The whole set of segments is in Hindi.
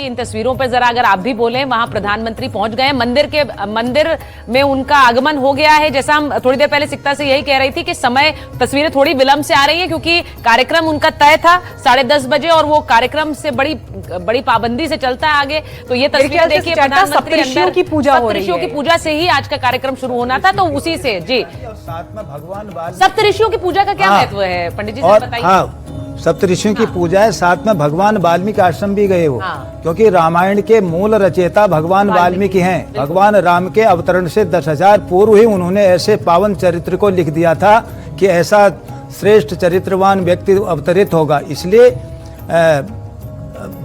इन तस्वीरों पर जरा अगर आप भी बोलें, वहां प्रधानमंत्री पहुंच गए, मंदिर में उनका आगमन हो गया है। जैसा हम थोड़ी देर पहले सिक्ता से यही कह रही थी कि समय तस्वीरें थोड़ी विलंब से आ रही है क्योंकि कार्यक्रम उनका तय था 10:30 बजे और वो कार्यक्रम से बड़ी पाबंदी से चलता है आगे। तो ये तस्वीर देखिए, सप्तऋषियों की पूजा हो रही है। सप्तऋषियों की पूजा से ही आज का कार्यक्रम शुरू होना था, तो उसी से जी साथ में भगवान सप्तऋषियों की पूजा का क्या महत्व है पंडित जी, बताइए। सप्तऋषियों की पूजा है, साथ में भगवान वाल्मीकि आश्रम भी गए वो, क्योंकि रामायण के मूल रचयिता भगवान वाल्मीकि हैं। भगवान राम के अवतरण से 10,000 पूर्व ही उन्होंने ऐसे पावन चरित्र को लिख दिया था कि ऐसा श्रेष्ठ चरित्रवान व्यक्ति अवतरित होगा। इसलिए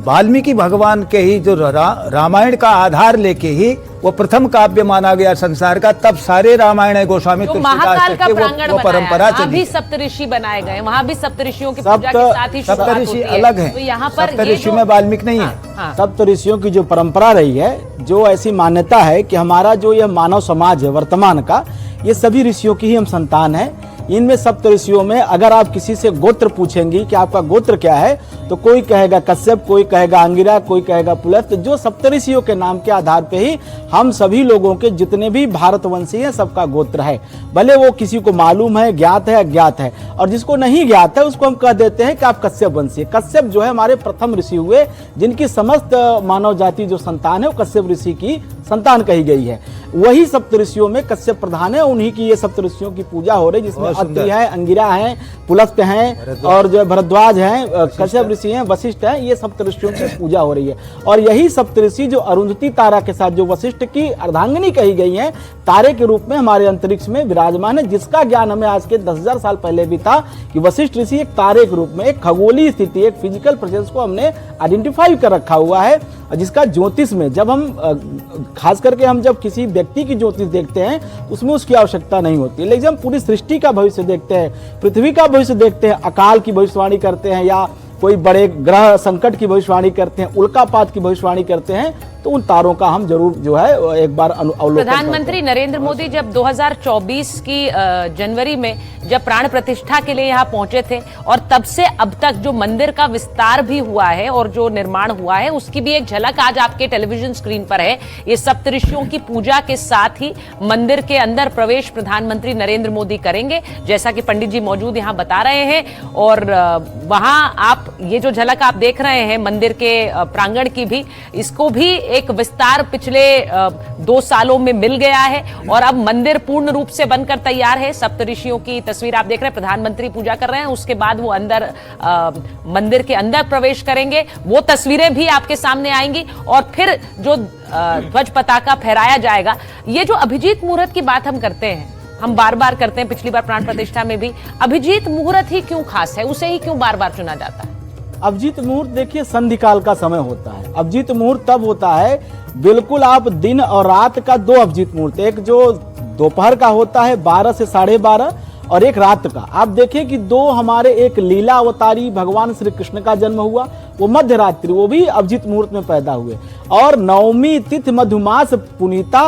वाल्मीकि भगवान के ही जो रामायण का आधार लेके ही वो प्रथम काव्य माना गया संसार का। तब सारे रामायण है गोस्वामी महाकाल का प्रांगण वो परंपरा चली। भी सप्तऋषि बनाए गए, वहाँ भी सप्तऋषियों की पूजा के साथ ही सप्तऋषि अलग हैं, तो यहाँ पर सप्तऋषि में वाल्मीकि नहीं है। सप्तऋषियों की जो परंपरा रही है, जो ऐसी मान्यता है कि हमारा जो यह मानव समाज है वर्तमान का, ये सभी ऋषियों की ही हम संतान है। इनमें सप्तऋषियों में अगर आप किसी से गोत्र पूछेंगी कि आपका गोत्र क्या है, तो कोई कहेगा कश्यप, कोई कहेगा अंगिरा, कोई कहेगा पुलस्त। जो सप्तऋषियों के नाम के आधार पे ही हम सभी लोगों के जितने भी भारतवंशी हैं सबका गोत्र है। भले वो किसी को मालूम है, ज्ञात है, अज्ञात है, और जिसको नहीं ज्ञात है उसको हम कह देते हैं कि आप कश्यप वंशी है। कश्यप जो है हमारे प्रथम ऋषि हुए, जिनकी समस्त मानव जाति जो संतान है वो कश्यप ऋषि की संतान कही गई है। वही सप्तऋषियों में कश्यप प्रधान है, उन्हीं की ये सप्तऋषियों की पूजा हो रही है, जिसमें अत्रि है, अंगिरा है, पुलस्त हैं और जो भरद्वाज हैं, कश्यप ऋषि हैं, वशिष्ठ हैं। ये सप्तऋषियों की पूजा हो रही है। और यही सप्तऋषि जो अरुंधति तारा के साथ जो वशिष्ठ की अर्धांगिनी कही गई है, तारे के रूप में हमारे अंतरिक्ष में विराजमान है, जिसका ज्ञान हमें आज के 10,000 साल पहले भी था कि वशिष्ठ ऋषि एक तारे के रूप में, एक खगोलीय स्थिति, एक फिजिकल प्रेजेंस को हमने आइडेंटिफाई कर रखा हुआ है, जिसका ज्योतिष में जब हम खास करके हम जब किसी व्यक्ति की ज्योतिष देखते हैं उसमें उसकी आवश्यकता नहीं होती है। लेकिन जब हम पूरी सृष्टि का भविष्य देखते हैं, पृथ्वी का भविष्य देखते हैं, अकाल की भविष्यवाणी करते हैं या कोई बड़े ग्रह संकट की भविष्यवाणी करते हैं, उल्कापात की भविष्यवाणी करते हैं, तो उन तारों का हम जरूर जो है एक बार अवलोकन। प्रधानमंत्री नरेंद्र मोदी जब 2024 की जनवरी में जब प्राण प्रतिष्ठा के लिए यहाँ पहुंचे थे और तब से अब तक जो मंदिर का विस्तार भी हुआ है और जो निर्माण हुआ है उसकी भी एक झलक आज आपके टेलीविजन स्क्रीन पर है। ये सप्तऋषियों की पूजा के साथ ही मंदिर के अंदर प्रवेश प्रधानमंत्री नरेंद्र मोदी करेंगे, जैसा कि पंडित जी मौजूद यहाँ बता रहे हैं। और वहां आप ये जो झलक आप देख रहे हैं मंदिर के प्रांगण की भी, इसको भी एक विस्तार पिछले 2 सालों में मिल गया है और अब मंदिर पूर्ण रूप से बनकर तैयार है। सप्तऋषियों की तस्वीर आप देख रहे हैं, प्रधानमंत्री पूजा कर रहे हैं, उसके बाद वो अंदर मंदिर के अंदर प्रवेश करेंगे। वो तस्वीरें भी आपके सामने आएंगी और फिर जो ध्वज पताका फहराया जाएगा। ये जो अभिजीत मुहूर्त की बात हम करते हैं, हम बार बार करते हैं, पिछली बार प्राण प्रतिष्ठा में भी, अभिजीत मुहूर्त ही क्यों खास है, उसे ही क्यों बार बार चुना जाता है? अभिजीत मुहूर्त देखिए संधि काल का समय होता है। अभिजीत मुहूर्त तब होता है, बिल्कुल आप दिन और रात का 2 अभिजीत मुहूर्त, एक जो दोपहर का होता है 12 से 12:30 और एक रात का। आप देखिए कि 2 हमारे, एक लीला अवतारी भगवान श्री कृष्ण का जन्म हुआ, वो मध्य रात्रि, वो भी अभिजीत मुहूर्त में पैदा हुए। और नवमी तिथि मधुमास पुनीता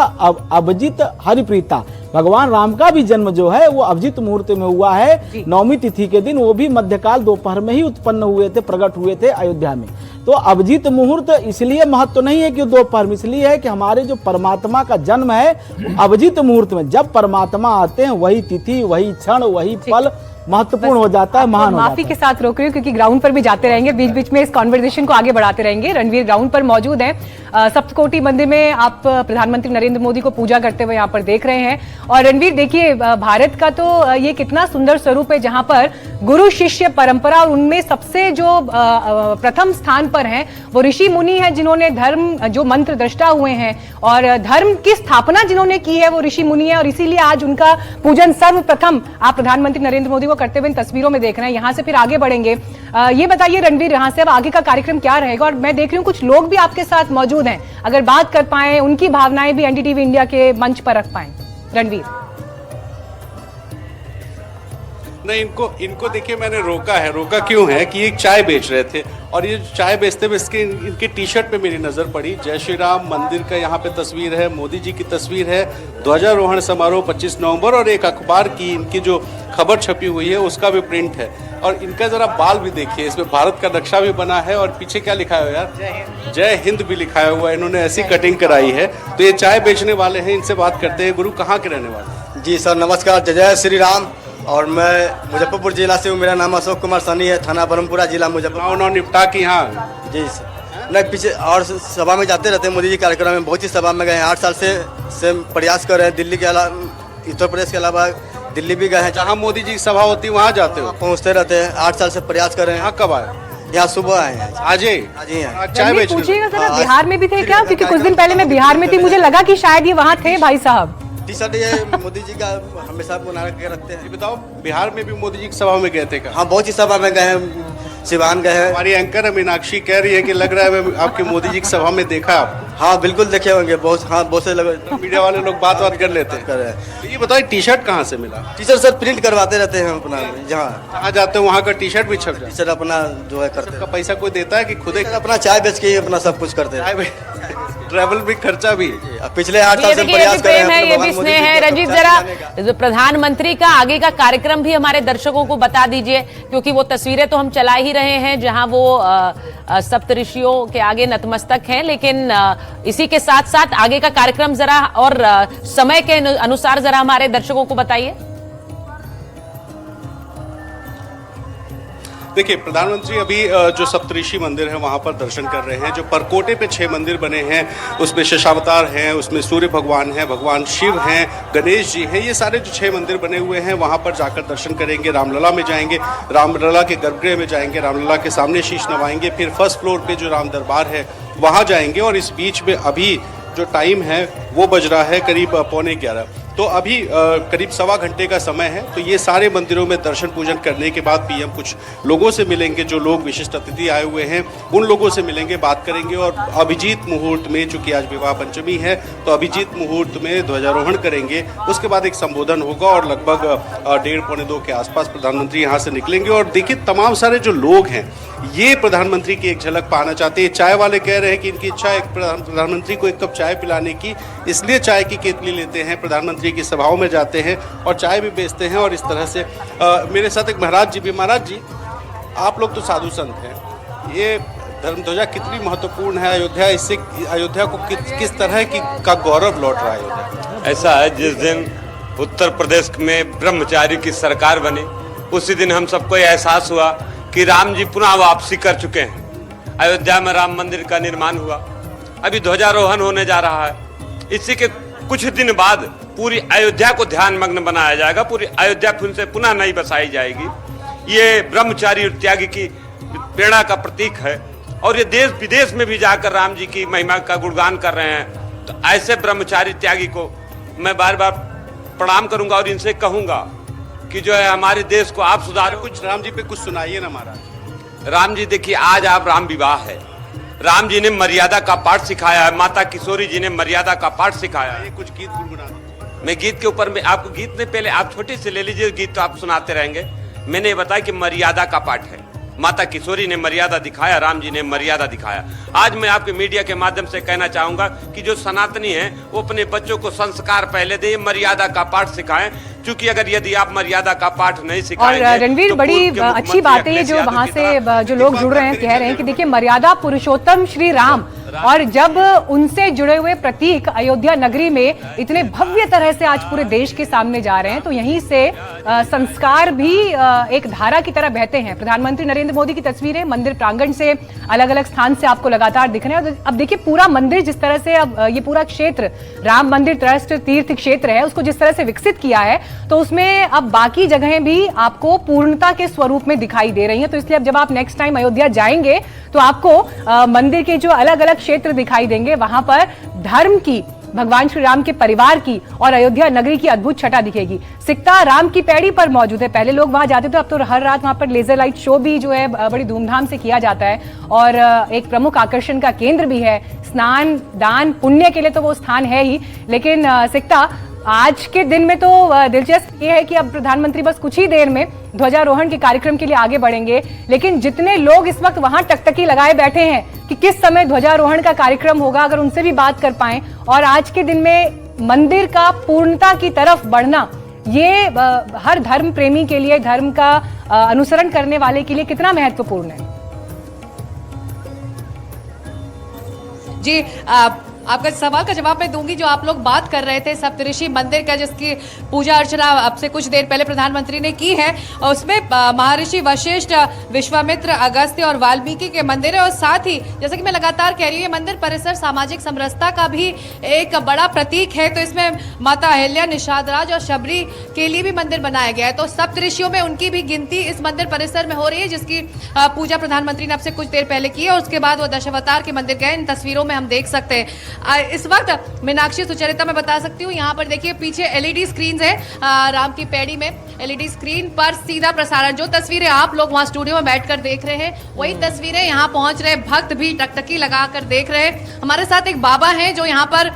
अभिजीत हरिप्रीता, भगवान राम का भी जन्म जो है वो अभिजीत मुहूर्त में हुआ है। नवमी तिथि के दिन, वो भी मध्यकाल दोपहर में ही उत्पन्न हुए थे, प्रकट हुए थे अयोध्या में। तो अभिजीत मुहूर्त इसलिए महत्व नहीं है कि दोपहर में, इसलिए है कि हमारे जो परमात्मा का जन्म है अभिजीत मुहूर्त में। जब परमात्मा आते हैं वही तिथि, वही क्षण, वही पल महत्वपूर्ण हो जाता है, महान हो जाता है। माफी के साथ रोक रही हूँ क्योंकि ग्राउंड पर भी जाते रहेंगे, बीच बीच में इस कॉन्वर्सेशन को आगे बढ़ाते रहेंगे। रणवीर ग्राउंड पर मौजूद हैं, सप्तकोटि मंदिर में आप प्रधानमंत्री नरेंद्र मोदी को पूजा करते हुए यहाँ पर देख रहे हैं। और रणवीर देखिए, भारत का तो ये कितना सुंदर स्वरूप है जहाँ पर गुरु शिष्य परंपरा, और उनमें सबसे जो प्रथम स्थान पर है वो ऋषि मुनि है, जिन्होंने धर्म, जो मंत्र दृष्टा हुए हैं और धर्म की स्थापना जिन्होंने की है वो ऋषि मुनि है। और इसीलिए आज उनका पूजन सर्वप्रथम आप प्रधानमंत्री नरेंद्र मोदी को करते हुए इन तस्वीरों में देख रहे हैं। यहां से फिर आगे बढ़ेंगे। ये बताइए रणवीर, यहां से अब आगे का कार्यक्रम क्या रहेगा? और मैं देख रही हूं कुछ लोग भी आपके साथ मौजूद हैं, अगर बात कर पाए, उनकी भावनाएं भी एनडीटीवी इंडिया के मंच पर रख पाए। रणवीर नहीं, इनको देखिए मैंने रोका क्यों है कि ये चाय बेच रहे थे और ये चाय बेचते हुए इनके टी शर्ट पे मेरी नज़र पड़ी। जय श्री राम मंदिर का यहाँ पे तस्वीर है, मोदी जी की तस्वीर है, ध्वजारोहण समारोह 25 नवंबर और एक अखबार की इनकी जो खबर छपी हुई है उसका भी प्रिंट है। और इनका जरा बाल भी देखिए, इसमें भारत का नक्शा भी बना है और पीछे क्या लिखा है यार, जय हिंद भी लिखा हुआ है। इन्होंने ऐसी कटिंग कराई है। तो ये चाय बेचने वाले हैं, इनसे बात करते हैं। गुरु कहाँ के रहने वाले? जी सर नमस्कार, जय श्री राम। और मैं मुजफ्फरपुर जिला से हूँ। मेरा नाम अशोक कुमार सनी है, थाना ब्रह्मपुरा, जिला मुजफ्फरपुर। चुनाव निपटा के यहाँ? जी सर, नहीं पीछे और सभा में जाते रहते हैं। मोदी जी कार्यक्रम में बहुत ही सभा में गए हैं। 8 साल से प्रयास कर रहे हैं। दिल्ली के अलावा, उत्तर प्रदेश के अलावा दिल्ली भी गए हैं। जहाँ मोदी जी की सभा होती है वहाँ जाते हो? पहुँचते रहते हैं। 8 साल से प्रयास कर रहे हैं। यहाँ कब आए? यहाँ सुबह आए हैं। आज ही हैं। चाय बेचने? पूछिएगा जरा, हाँ, बिहार में भी थे क्या? क्योंकि कुछ दिन पहले मैं बिहार में थी, मुझे लगा कि शायद ये वहाँ थे भाई साहब। टी शर्ट ये मोदी जी का हमेशा बना के रखते हैं। बताओ, बिहार में भी मोदी जी की सभा में गए थे क्या? हाँ बहुत ही सभा में गए हैं, सिवान गए हैं। हमारी एंकर है मीनाक्षी, कह रही है कि लग रहा है मैं आपके मोदी जी की सभा में देखा आप। हाँ बिल्कुल देखे होंगे, बहुत। हाँ बहुत से लोग, मीडिया वाले लोग बात कर लेते हैं। कर रहे हैं। तो ये बताइए, टी शर्ट कहाँ से मिला? टी शर्ट सर प्रिंट करवाते रहते हैं अपना, जहाँ जाते हो वहाँ का टी शर्ट भी छप जाता है। सर अपना जो है करते का हैं। पैसा कोई देता है कि खुद ही? अपना चाय बेच के ही अपना सब कुछ करते हैं। ट्रैवल भी, खर्चा भी। पिछले 8 साल ये से देखिए, ये प्रयास भी कर रहे प्रेम हैं। है, ये भी स्नेह है। रंजीत, जरा प्रधानमंत्री का आगे का कार्यक्रम भी हमारे दर्शकों को बता दीजिए, क्योंकि वो तस्वीरें तो हम चला ही रहे हैं जहां वो सप्तऋषियों के आगे नतमस्तक हैं, लेकिन इसी के साथ साथ आगे का कार्यक्रम जरा और समय के अनुसार जरा हमारे दर्शकों को बताइए। देखिए, प्रधानमंत्री अभी जो सप्तऋषि मंदिर है वहां पर दर्शन कर रहे हैं। जो परकोटे पे 6 मंदिर बने हैं, उसमें शशावतार हैं, उसमें सूर्य भगवान हैं, भगवान शिव हैं, गणेश जी हैं। ये सारे जो 6 मंदिर बने हुए हैं वहां पर जाकर दर्शन करेंगे। रामलला में जाएंगे, रामलला के गर्भगृह में जाएंगे, रामलला के सामने शीश नवाएंगे। फिर फर्स्ट फ्लोर पे जो राम दरबार है वहां जाएंगे। और इस बीच में अभी जो टाइम है वो बज रहा है करीब 11:15। तो अभी करीब 1.25 घंटे का समय है। तो ये सारे मंदिरों में दर्शन पूजन करने के बाद पीएम कुछ लोगों से मिलेंगे, जो लोग विशिष्ट अतिथि आए हुए हैं उन लोगों से मिलेंगे, बात करेंगे। और अभिजीत मुहूर्त में, चूंकि आज विवाह पंचमी है, तो अभिजीत मुहूर्त में ध्वजारोहण करेंगे। उसके बाद एक संबोधन होगा और लगभग 1:30-2 के आसपास प्रधानमंत्री यहाँ से निकलेंगे। और देखिए, तमाम सारे जो लोग हैं ये प्रधानमंत्री की एक झलक पाना चाहते हैं। चाय वाले कह रहे हैं कि इनकी इच्छा है प्रधानमंत्री को 1 कप चाय पिलाने की, इसलिए चाय की केतली लेते हैं, प्रधानमंत्री की सभाओं में जाते हैं और चाय भी बेचते हैं। और इस तरह से मेरे साथ एक महाराज जी भी। महाराज जी, आप लोग तो साधु संत हैं, ये धर्म ध्वजा कितनी महत्वपूर्ण है अयोध्या? इससे अयोध्या को किस तरह का गौरव लौट रहा है अयोध्या? ऐसा है, जिस दिन उत्तर प्रदेश में ब्रह्मचारी की सरकार बनी, उसी दिन हम सबको यह एहसास हुआ कि राम जी पुनः वापसी कर चुके हैं। अयोध्या में राम मंदिर का निर्माण हुआ, अभी ध्वजारोहण होने जा रहा है। इसी के कुछ दिन बाद पूरी अयोध्या को ध्यान मग्न बनाया जाएगा, पूरी अयोध्या फिर से पुनः नई बसाई जाएगी। ये ब्रह्मचारी और त्यागी की प्रेरणा का प्रतीक है। और ये देश विदेश में भी जाकर राम जी की महिमा का गुणगान कर रहे हैं। तो ऐसे ब्रह्मचारी त्यागी को मैं बार बार प्रणाम करूंगा और इनसे कहूंगा कि जो है हमारे देश को आप सुधार। कुछ राम जी पे कुछ सुनाइए ना महाराज। राम जी देखिए, आज आप राम विवाह है, राम जी ने मर्यादा का पाठ सिखाया है, माता किशोरी जी ने मर्यादा का पाठ सिखाया है। ये कुछ गीत गुनगुना दीजिए। मैं गीत के ऊपर में आपको गीत ने पहले आप छोटे से ले लीजिए, गीत तो आप सुनाते रहेंगे। मैंने बताया कि मर्यादा का पाठ है, माता किशोरी ने मर्यादा दिखाया, राम जी ने मर्यादा दिखाया। आज मैं आपके मीडिया के माध्यम से कहना चाहूंगा कि जो सनातनी हैं वो अपने बच्चों को संस्कार पहले दे, मर्यादा का पाठ सिखाएं। क्योंकि अगर यदि आप मर्यादा का पाठ नहीं सिखाएंगे, और रणवीर, तो बड़ी अच्छी बात है ये जो वहां से जो लोग जुड़ रहे हैं कह रहे हैं कि देखिए, मर्यादा पुरुषोत्तम श्री राम, और जब उनसे जुड़े हुए प्रतीक अयोध्या नगरी में इतने भव्य तरह से आज पूरे देश के सामने जा रहे हैं, तो यहीं से संस्कार भी एक धारा की तरह बहते हैं। प्रधानमंत्री नरेंद्र मोदी की तस्वीरें मंदिर प्रांगण से अलग अलग स्थान से आपको लगातार दिख रहे हैं। अब देखिए, पूरा मंदिर जिस तरह से, अब ये पूरा क्षेत्र राम मंदिर ट्रस्ट तीर्थ क्षेत्र है, उसको जिस तरह से विकसित किया है, तो उसमें अब बाकी जगहें भी आपको पूर्णता के स्वरूप में दिखाई दे रही हैं। तो इसलिए अब जब आप नेक्स्ट टाइम अयोध्या जाएंगे तो आपको मंदिर के जो अलग अलग क्षेत्र दिखाई देंगे, वहां पर धर्म की, भगवान श्री राम के परिवार की और अयोध्या नगरी की अद्भुत छटा दिखेगी। सिकता राम की पैड़ी पर मौजूद है। पहले लोग वहां जाते थे, अब तो हर रात वहां पर लेजर लाइट शो भी जो है बड़ी धूमधाम से किया जाता है और एक प्रमुख आकर्षण का केंद्र भी है। स्नान दान पुण्य के लिए तो वो स्थान है ही, लेकिन सिकता आज के दिन में तो दिलचस्प ये है कि अब प्रधानमंत्री बस कुछ ही देर में ध्वजारोहण के कार्यक्रम के लिए आगे बढ़ेंगे, लेकिन जितने लोग इस वक्त वहां टकटकी लगाए बैठे हैं कि किस समय ध्वजारोहण का कार्यक्रम होगा, अगर उनसे भी बात कर पाएं और आज के दिन में मंदिर का पूर्णता की तरफ बढ़ना, ये हर धर्म प्रेमी के लिए, धर्म का अनुसरण करने वाले के लिए कितना महत्वपूर्ण है? जी, आपका सवाल का जवाब मैं दूंगी। जो आप लोग बात कर रहे थे सप्तऋषि मंदिर का, जिसकी पूजा अर्चना अब से कुछ देर पहले प्रधानमंत्री ने की है, और उसमें महर्षि वशिष्ठ, विश्वामित्र, अगस्त्य और वाल्मीकि के मंदिर है। और साथ ही जैसा कि मैं लगातार कह रही हूँ, ये मंदिर परिसर सामाजिक समरसता का भी एक बड़ा प्रतीक है। तो इसमें माता अहिल्या, निषाद राज और शबरी के लिए भी मंदिर बनाया गया है। तो सप्तऋषियों में उनकी भी गिनती इस मंदिर परिसर में हो रही है, जिसकी पूजा प्रधानमंत्री ने अब से कुछ देर पहले की है। और उसके बाद वो दशावतार के मंदिर गए। इन तस्वीरों में हम देख सकते हैं इस वक्त मीनाक्षी, सुचरिता मैं बता सकती हूँ, यहाँ पर देखिए पीछे एलईडी स्क्रीन है, राम की पैड़ी में एलईडी स्क्रीन पर सीधा प्रसारण। जो तस्वीरें आप लोग वहाँ स्टूडियो में बैठकर देख रहे हैं, वही तस्वीरें यहाँ पहुंच रहे भक्त भी टकटकी लगाकर देख रहे हैं। हमारे साथ एक बाबा हैं जो यहाँ पर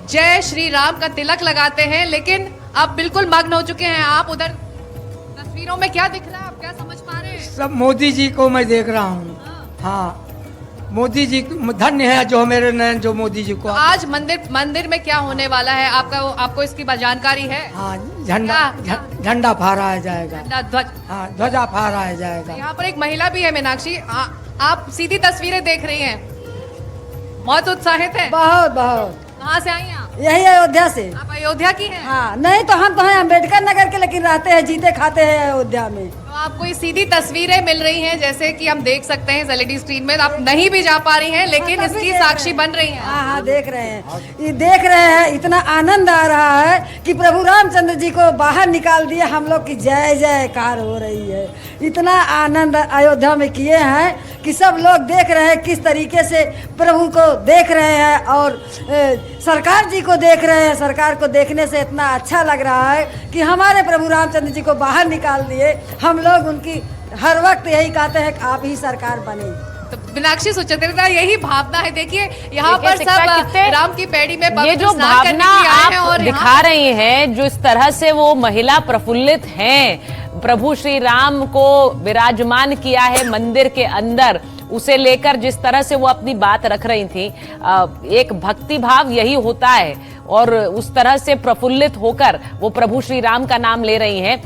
जय श्री राम का तिलक लगाते हैं, लेकिन अब बिल्कुल मग्न हो चुके हैं। आप उधर तस्वीरों में क्या दिख रहा है, आप क्या समझ पा रहे हैं? सब मोदी जी को मैं देख रहा हूँ। हाँ, मोदी जी धन्य है जो मेरे नयन जो मोदी जी को। तो आज मंदिर में क्या होने वाला है, आपको इसकी जानकारी है? हाँ, झंडा फहराया जाएगा, ध्वज, हाँ ध्वजा फहराया जाएगा। यहाँ पर एक महिला भी है मीनाक्षी, आप सीधी तस्वीरें देख रही हैं, बहुत उत्साहित है। बहुत बहुत। कहाँ से आई हैं आप? यही अयोध्या से। आप अयोध्या की हैं? हाँ, नहीं तो हम तो हैं अम्बेडकर नगर के, लेकिन रहते हैं, जीते खाते हैं अयोध्या में। तो आपको ये सीधी तस्वीरें मिल रही हैं, जैसे कि हम देख सकते हैं एलईडी स्क्रीन में। आप नहीं भी जा पा रही हैं, लेकिन इसकी साक्षी बन रही हैं। हाँ हाँ, देख रहे हैं, ये देख रहे हैं। इतना आनंद आ रहा है कि प्रभु रामचंद्र जी को बाहर निकाल दिया, हम लोग की जय जयकार हो रही है। इतना आनंद अयोध्या में किए हैं कि सब लोग देख रहे हैं किस तरीके से प्रभु को देख रहे हैं, और सरकार जी को देख रहे हैं। सरकार को देखने से इतना अच्छा लग रहा है कि हमारे प्रभु रामचंद्र जी को बाहर निकाल दिए। हम लोग उनकी हर वक्त यही कहते हैं कि आप ही सरकार बने। तो मीनाक्षी, सुचरिता, यही भावना है। देखिए यहाँ पर सब राम की पैड़ी में ये जो भावना आप दिखा रही हैं, जो इस तरह से वो महिला प्रफुल्लित हैं, प्रभु श्री राम को विराजमान किया है मंदिर के अंदर, उसे लेकर जिस तरह से वो अपनी बात रख रही थी, एक भक्ति भाव यही होता है। और उस तरह से प्रफुल्लित होकर वो प्रभु श्री राम का नाम ले रही हैं।